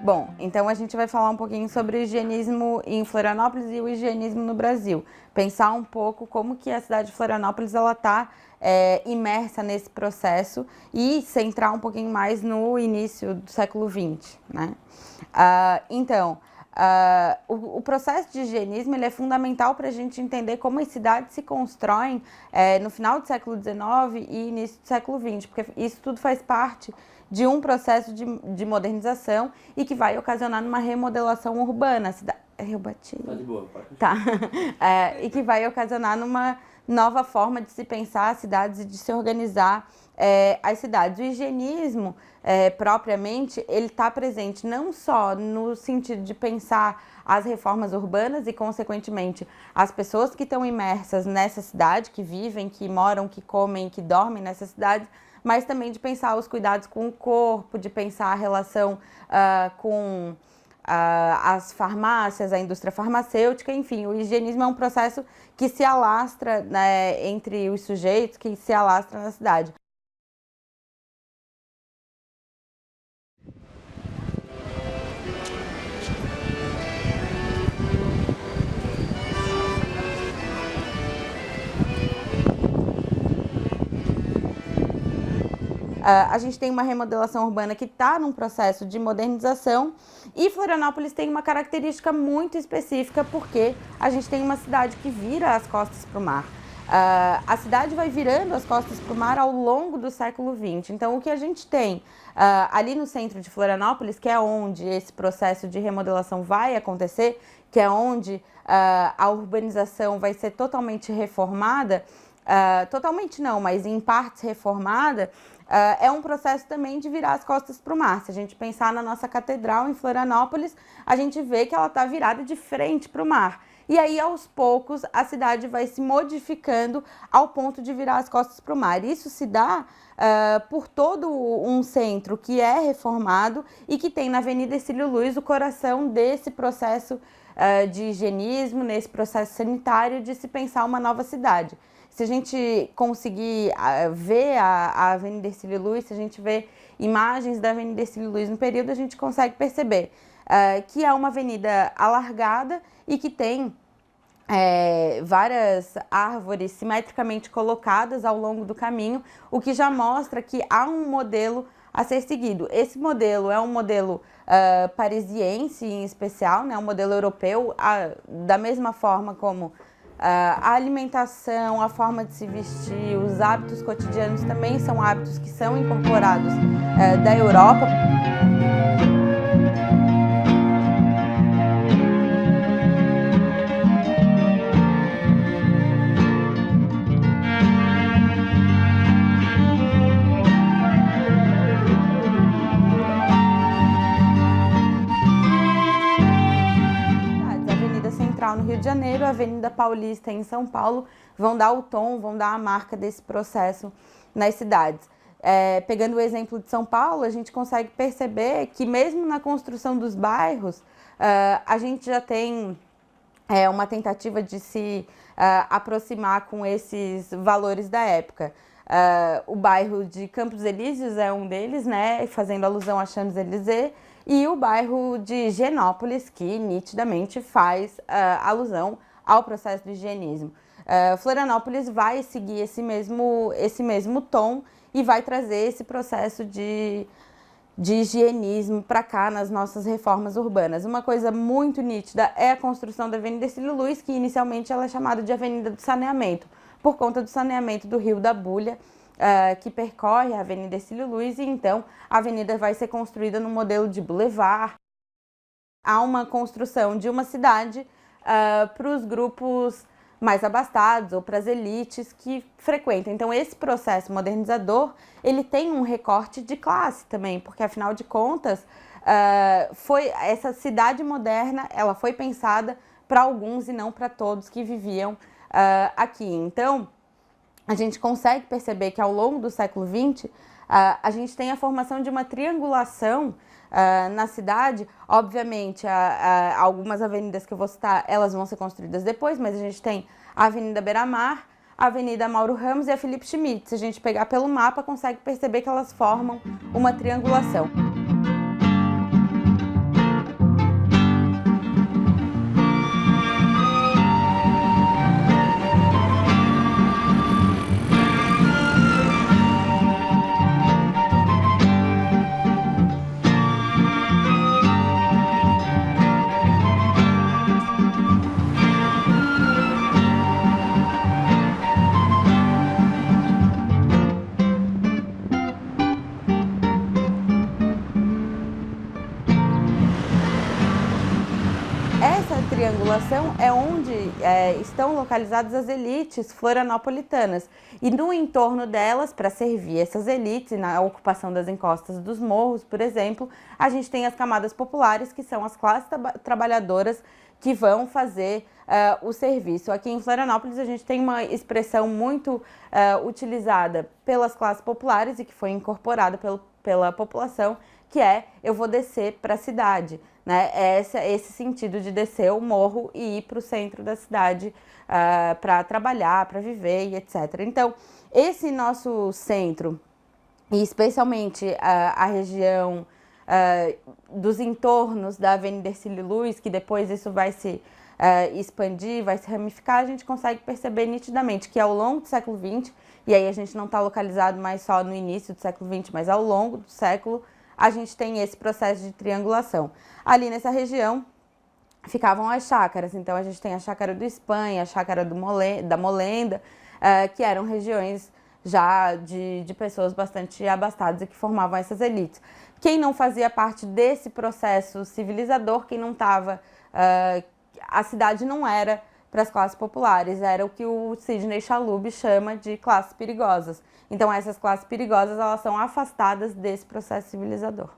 Bom, então a gente vai falar um pouquinho sobre o higienismo em Florianópolis e o higienismo no Brasil. Pensar um pouco como que a cidade de Florianópolis está imersa nesse processo e centrar um pouquinho mais no início do século XX, né? O processo de higienismo ele é fundamental para a gente entender como as cidades se constroem no final do século XIX e início do século XX, porque isso tudo faz parte de um processo de modernização e que vai ocasionar uma remodelação urbana. Eu bati. Tá de boa, pode Tá. E que vai ocasionar numa nova forma de se pensar as cidades e de se organizar as cidades. O higienismo, propriamente, ele está presente não só no sentido de pensar as reformas urbanas e, consequentemente, as pessoas que estão imersas nessa cidade, que vivem, que moram, que comem, que dormem nessa cidade, mas também de pensar os cuidados com o corpo, de pensar a relação com as farmácias, a indústria farmacêutica, enfim, o higienismo é um processo que se alastra, né, entre os sujeitos, que se alastra na cidade. A gente tem uma remodelação urbana que está num processo de modernização e Florianópolis tem uma característica muito específica porque a gente tem uma cidade que vira as costas para o mar. A cidade vai virando as costas para o mar ao longo do século XX. Então, o que a gente tem ali no centro de Florianópolis, que é onde esse processo de remodelação vai acontecer, que é onde a urbanização vai ser totalmente reformada, totalmente não, mas em partes reformada, é um processo também de virar as costas para o mar. Se a gente pensar na nossa catedral em Florianópolis, a gente vê que ela está virada de frente para o mar. E aí, aos poucos, a cidade vai se modificando ao ponto de virar as costas para o mar. Isso se dá por todo um centro que é reformado e que tem na Avenida Hercílio Luz o coração desse processo de higienismo, nesse processo sanitário de se pensar uma nova cidade. Se a gente conseguir ver a Avenida Hercílio Luz, se a gente vê imagens da Avenida Hercílio Luz no período, a gente consegue perceber que é uma avenida alargada e que tem várias árvores simetricamente colocadas ao longo do caminho, o que já mostra que há um modelo a ser seguido. Esse modelo é um modelo parisiense em especial, né, um modelo europeu, da mesma forma como a alimentação, a forma de se vestir, os hábitos cotidianos também são hábitos que são incorporados da Europa. No Rio de Janeiro, a Avenida Paulista em São Paulo vão dar o tom, vão dar a marca desse processo nas cidades. Pegando o exemplo de São Paulo, a gente consegue perceber que mesmo na construção dos bairros, a gente já tem uma tentativa de se aproximar com esses valores da época. O bairro de Campos Elíseos é um deles, né, fazendo alusão a Champs-Élysées, e o bairro de Higienópolis, que nitidamente faz alusão ao processo do higienismo. Florianópolis vai seguir esse mesmo tom e vai trazer esse processo de higienismo para cá nas nossas reformas urbanas. Uma coisa muito nítida é a construção da Avenida Hercílio Luz, que inicialmente ela é chamada de Avenida do Saneamento, por conta do saneamento do Rio da Bulha, que percorre a Avenida Hercílio Luz, e então a avenida vai ser construída no modelo de boulevard. Há uma construção de uma cidade para os grupos mais abastados ou para as elites que frequentam. Então esse processo modernizador, ele tem um recorte de classe também, porque afinal de contas, essa cidade moderna, ela foi pensada para alguns e não para todos que viviam aqui. Então, a gente consegue perceber que ao longo do século XX, a gente tem a formação de uma triangulação na cidade. Obviamente, algumas avenidas que eu vou citar, elas vão ser construídas depois, mas a gente tem a Avenida Beira-Mar, a Avenida Mauro Ramos e a Felipe Schmidt. Se a gente pegar pelo mapa, consegue perceber que elas formam uma triangulação. triangulação é onde estão localizadas as elites florianopolitanas. E no entorno delas, para servir essas elites, na ocupação das encostas dos morros, por exemplo, a gente tem as camadas populares, que são as classes trabalhadoras que vão fazer o serviço. Aqui em Florianópolis a gente tem uma expressão muito utilizada pelas classes populares e que foi incorporada pela população, que é eu vou descer para a cidade, né? Esse sentido de descer o morro e ir para o centro da cidade para trabalhar, para viver e etc. Então, esse nosso centro, e especialmente a região dos entornos da Avenida Hercílio Luz, que depois isso vai se expandir, vai se ramificar, a gente consegue perceber nitidamente que ao longo do século XX, e aí a gente não está localizado mais só no início do século XX, mas ao longo do século, a gente tem esse processo de triangulação. Ali nessa região ficavam as chácaras, então a gente tem a chácara do Espanha, a chácara da Molenda, que eram regiões já de pessoas bastante abastadas e que formavam essas elites. Quem não fazia parte desse processo civilizador, quem não estava, a cidade não era para as classes populares, era o que o Sidney Chalub chama de classes perigosas. Então essas classes perigosas, elas são afastadas desse processo civilizador.